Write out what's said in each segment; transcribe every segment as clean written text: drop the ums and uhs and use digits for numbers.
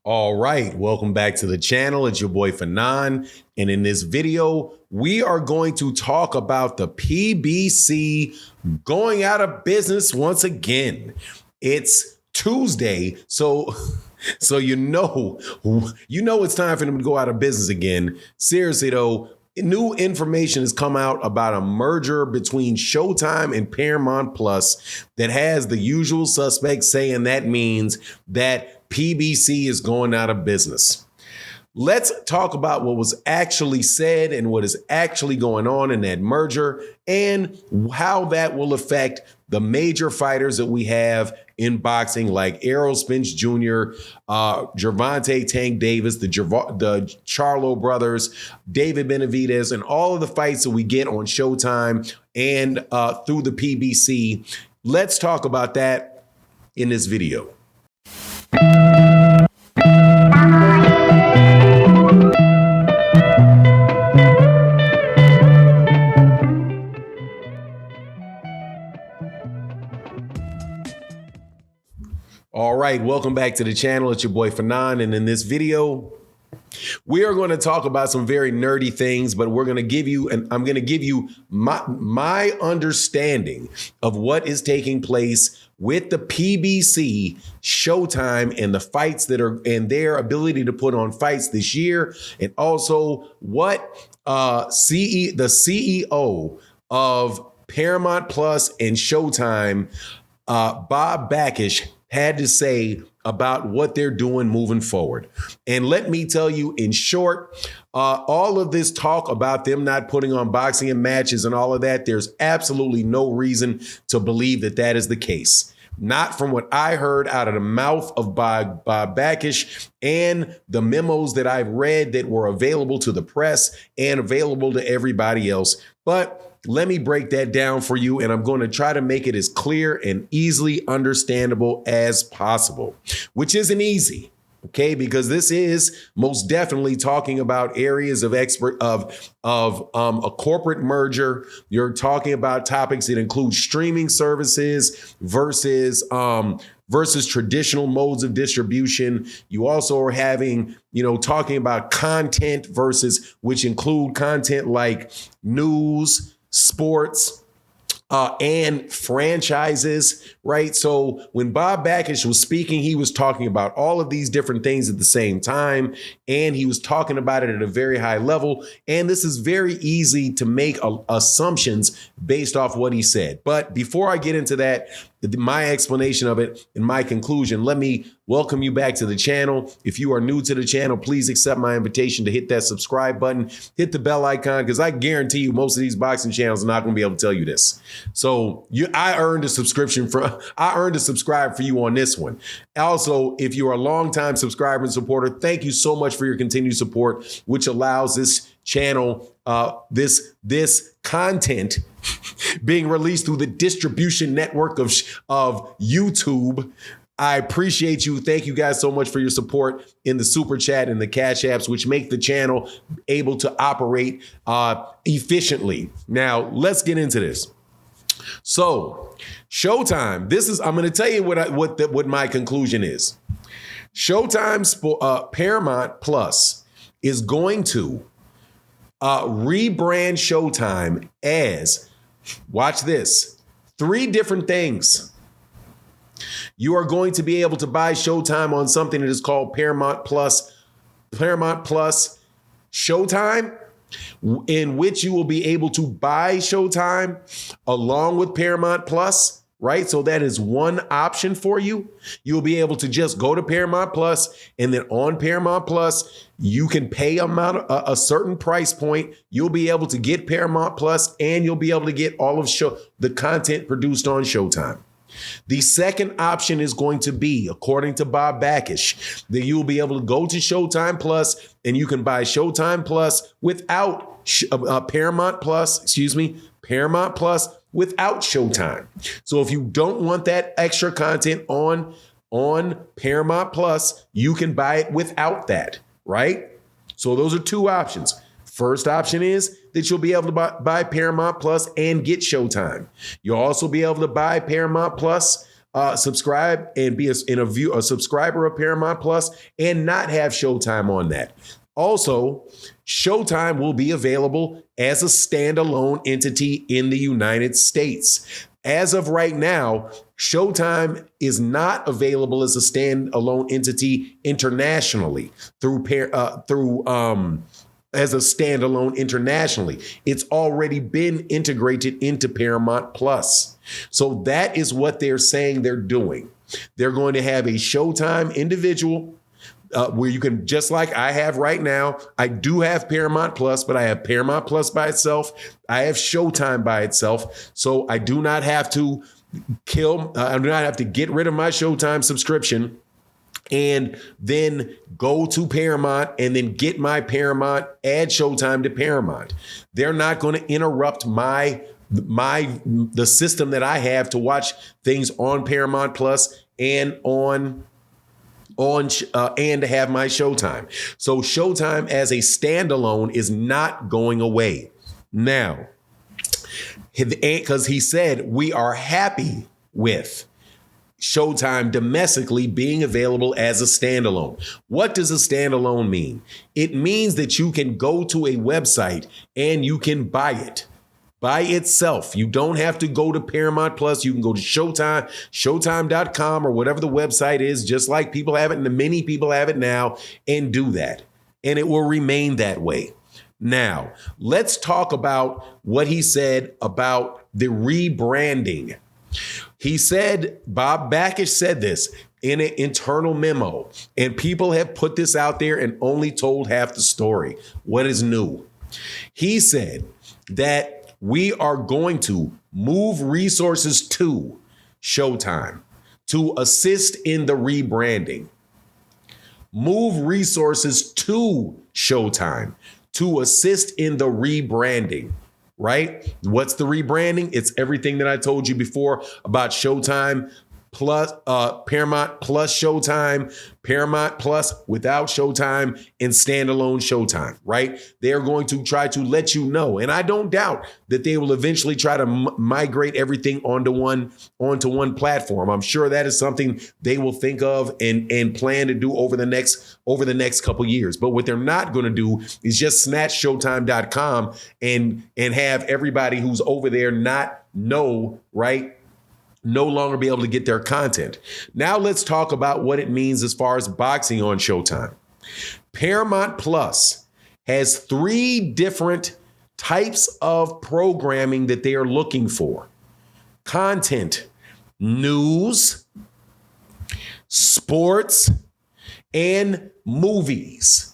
All right, welcome back to the channel. It's your boy Fanon, and in this video, we are going to talk about the PBC going out of business once again. It's Tuesday, so you know it's time for them to go out of business again. Seriously though, new information has come out about a merger between Showtime and Paramount Plus that has the usual suspects saying that means that PBC is going out of business. Let's talk about what was actually said and what is actually going on in that merger and how that will affect the major fighters that we have in boxing, like Errol, Spence Jr., Gervonta, Tank Davis, the Charlo brothers, David Benavidez, and all of the fights that we get on Showtime and through the PBC. Let's talk about that in this video. All right, welcome back to the channel. It's your boy Fanon, and in this video, we are going to talk about some very nerdy things, but we're going to give you, and I'm going to give you my understanding of what is taking place with the PBC, Showtime, and the fights that are, and their ability to put on fights this year, and also what the CEO of Paramount Plus and Showtime, Bob BAKISH, had to say about what they're doing moving forward. And let me tell you in short, all of this talk about them not putting on boxing and matches and all of that, there's absolutely no reason to believe that that is the case. Not from what I heard out of the mouth of Bob BAKISH and the memos that I've read that were available to the press and available to everybody else. But let me break that down for you, and I'm going to try to make it as clear and easily understandable as possible, which isn't easy, okay? Because this is most definitely talking about areas of a corporate merger. You're talking about topics that include streaming services versus traditional modes of distribution. You also are having, talking about content versus, which include content like news, sports, and franchises, right? So when Bob BAKISH was speaking, he was talking about all of these different things at the same time, and he was talking about it at a very high level. And this is very easy to make assumptions based off what he said. But before I get into that, my explanation of it and my conclusion, let me welcome you back to the channel. If you are new to the channel, please accept my invitation to hit that subscribe button, hit the bell icon, because I guarantee you most of these boxing channels are not going to be able to tell you this. So I earned a subscribe for you on this one. Also, if you're a longtime subscriber and supporter, thank you so much for your continued support, which allows this channel, this content being released through the distribution network of YouTube. I appreciate you. Thank you guys so much for your support in the super chat and the cash apps, which make the channel able to operate efficiently. Now, let's get into this. So, Showtime. I'm going to tell you what my conclusion is. Showtime's Paramount Plus is going to rebrand Showtime as, watch this, 3 different things. You are going to be able to buy Showtime on something that is called Paramount Plus Showtime, in which you will be able to buy Showtime along with Paramount Plus, right? So that is one option for you. You'll be able to just go to Paramount Plus, and then on Paramount Plus, you can pay a certain price point. You'll be able to get Paramount Plus, and you'll be able to get all of the content produced on Showtime. The second option is going to be, according to Bob BAKISH, that you'll be able to go to Showtime Plus and you can buy Showtime Plus without Paramount Plus without Showtime. So if you don't want that extra content on Paramount Plus, you can buy it without that, right? So those are 2 options. First option is that you'll be able to buy Paramount Plus and get Showtime. You'll also be able to buy Paramount Plus subscribe and be a subscriber of Paramount Plus and not have Showtime on that. Also, Showtime will be available as a standalone entity in the United States. As of right now, Showtime is not available as a standalone entity internationally as a standalone internationally. It's already been integrated into Paramount Plus. So that is what they're saying they're doing. They're going to have a Showtime individual where you can, just like I have right now, I do have Paramount Plus, but I have Paramount Plus by itself. I have Showtime by itself. So I do not have to I do not have to get rid of my Showtime subscription and then go to Paramount and then get my Paramount, add Showtime to Paramount. They're not going to interrupt the system that I have to watch things on Paramount Plus and and to have my Showtime. So Showtime as a standalone is not going away. Now, because he said we are happy with Showtime domestically being available as a standalone. What does a standalone mean? It means that you can go to a website and you can buy it by itself. You don't have to go to Paramount Plus. You can go to Showtime, showtime.com or whatever the website is, just like people have it and many people have it now, and do that. And it will remain that way. Now, let's talk about what he said about the rebranding. He said, Bob Bakish said this in an internal memo, and people have put this out there and only told half the story. What is new? He said that we are going to move resources to Showtime to assist in the rebranding. Move resources to Showtime to assist in the rebranding, right? What's the rebranding? It's everything that I told you before about Showtime plus Paramount plus Showtime, Paramount Plus without Showtime, and standalone Showtime, right? They're going to try to let you know, and I don't doubt that they will eventually try to migrate everything onto one platform. I'm sure that is something they will think of and plan to do over the next couple years. But what they're not going to do is just snatch Showtime.com and have everybody who's over there not know, right? No longer be able to get their content. Now let's talk about what it means as far as boxing on Showtime. Paramount Plus has 3 different types of programming that they are looking for. Content, news, sports, and movies.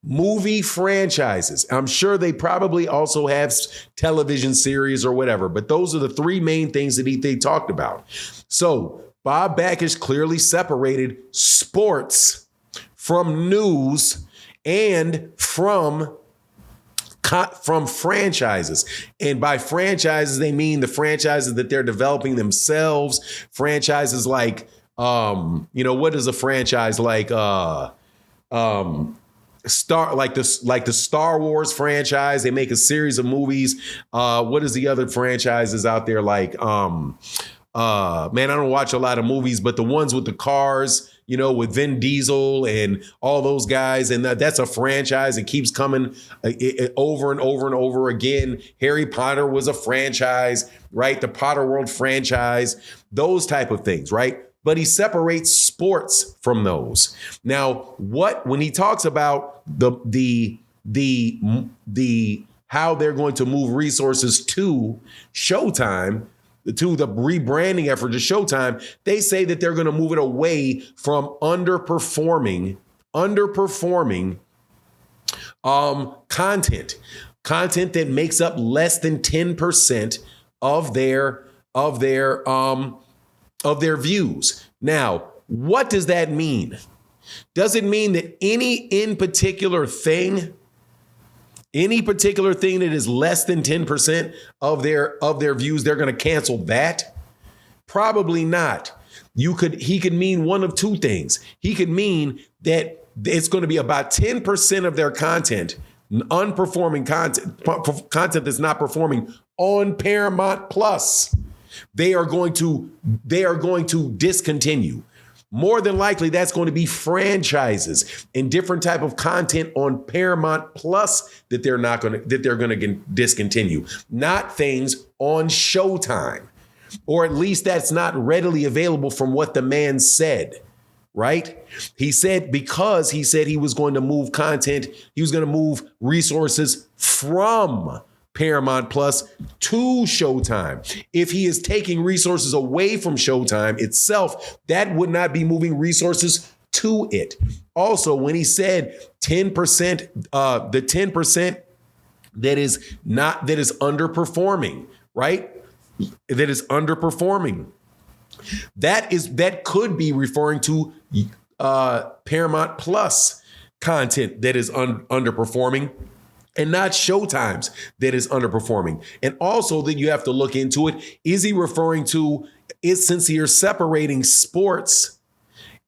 Movie franchises. I'm sure they probably also have television series or whatever, but those are the 3 main things that they talked about. So Bob Bakish clearly separated sports from news and from franchises. And by franchises, they mean the franchises that they're developing themselves. Franchises like, what is a franchise like? The Star Wars franchise. They make a series of movies. What is the other franchises out there like? I don't watch a lot of movies, but the ones with the cars, with Vin Diesel and all those guys, and that's a franchise. It keeps coming over and over and over again. Harry Potter was a franchise, right? The Potter World franchise, those type of things, right? But he separates sports from those. Now, when he talks about the how they're going to move resources to Showtime, to the rebranding effort to Showtime, they say that they're going to move it away from underperforming content that makes up less than 10% of their views. Now, what does that mean? Does it mean that any particular thing that is less than 10% of their views, they're going to cancel that? Probably not. He could mean one of 2 things. He could mean that it's going to be about 10% of their content, unperforming content that's not performing on Paramount Plus. they are going to discontinue. More than likely, that's going to be franchises and different type of content on Paramount Plus that they're going to discontinue, not things on Showtime, or at least that's not readily available from what the man said. Right? He said because he said he was going to move content, he was going to move resources from Paramount Plus to Showtime. If he is taking resources away from Showtime itself, that would not be moving resources to it. Also, when he said 10%, the 10% that is underperforming, right? That is underperforming. That could be referring to Paramount Plus content that is underperforming, and not Showtime's that is underperforming. And also that you have to look into it. Is he referring to it, since you're separating sports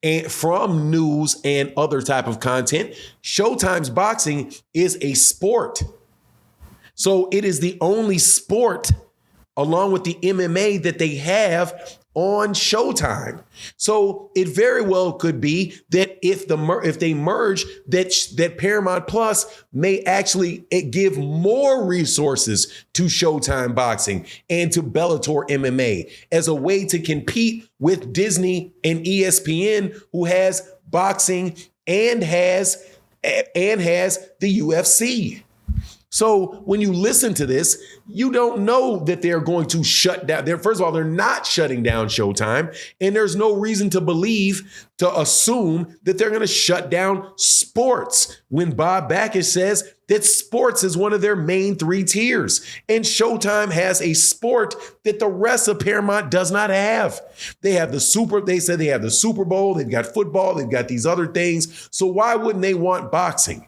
and from news and other type of content? Showtime's boxing is a sport. So it is the only sport, along with the MMA, that they have on Showtime. So it very well could be that if they merge, that Paramount Plus may actually give more resources to Showtime Boxing and to Bellator MMA as a way to compete with Disney and ESPN, who has boxing and has the UFC. So when you listen to this, you don't know that they're going to shut down. First of all, they're not shutting down Showtime, and there's no reason to assume that they're going to shut down sports when Bob Bakish says that sports is one of their main 3 tiers, and Showtime has a sport that the rest of Paramount does not have. They have they said they have the Super Bowl, they've got football, they've got these other things. So why wouldn't they want boxing?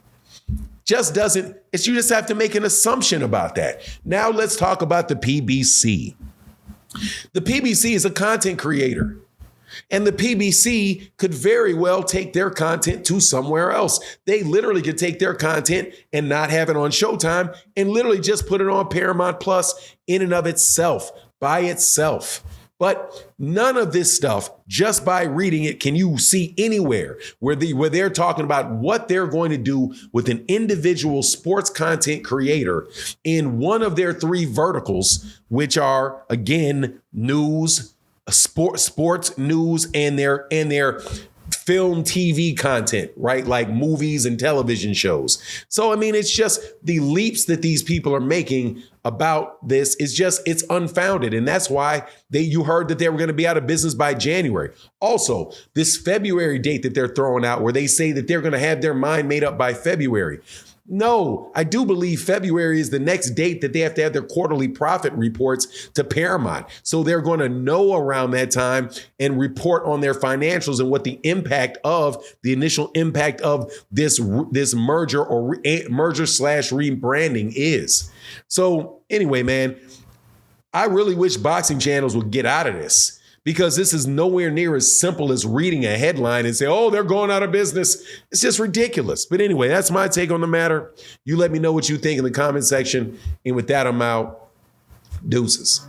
You just have to make an assumption about that. Now let's talk about the PBC. The PBC is a content creator, and the PBC could very well take their content to somewhere else. They literally could take their content and not have it on Showtime and literally just put it on Paramount Plus in and of itself, by itself. But none of this stuff, just by reading it, can you see anywhere where they're talking about what they're going to do with an individual sports content creator in one of their 3 verticals, which are, again, news, sports news, and their film TV content, right? Like movies and television shows. So, I mean, it's just the leaps that these people are making about this it's unfounded. And that's why you heard that they were going to be out of business by January. Also, this February date that they're throwing out where they say that they're going to have their mind made up by February. No, I do believe February is the next date that they have to have their quarterly profit reports to Paramount. So they're going to know around that time and report on their financials and what the initial impact of this merger or merger/rebranding is. So anyway, man, I really wish boxing channels would get out of this, because this is nowhere near as simple as reading a headline and say, oh, they're going out of business. It's just ridiculous. But anyway, that's my take on the matter. You let me know what you think in the comment section. And with that, I'm out. Deuces.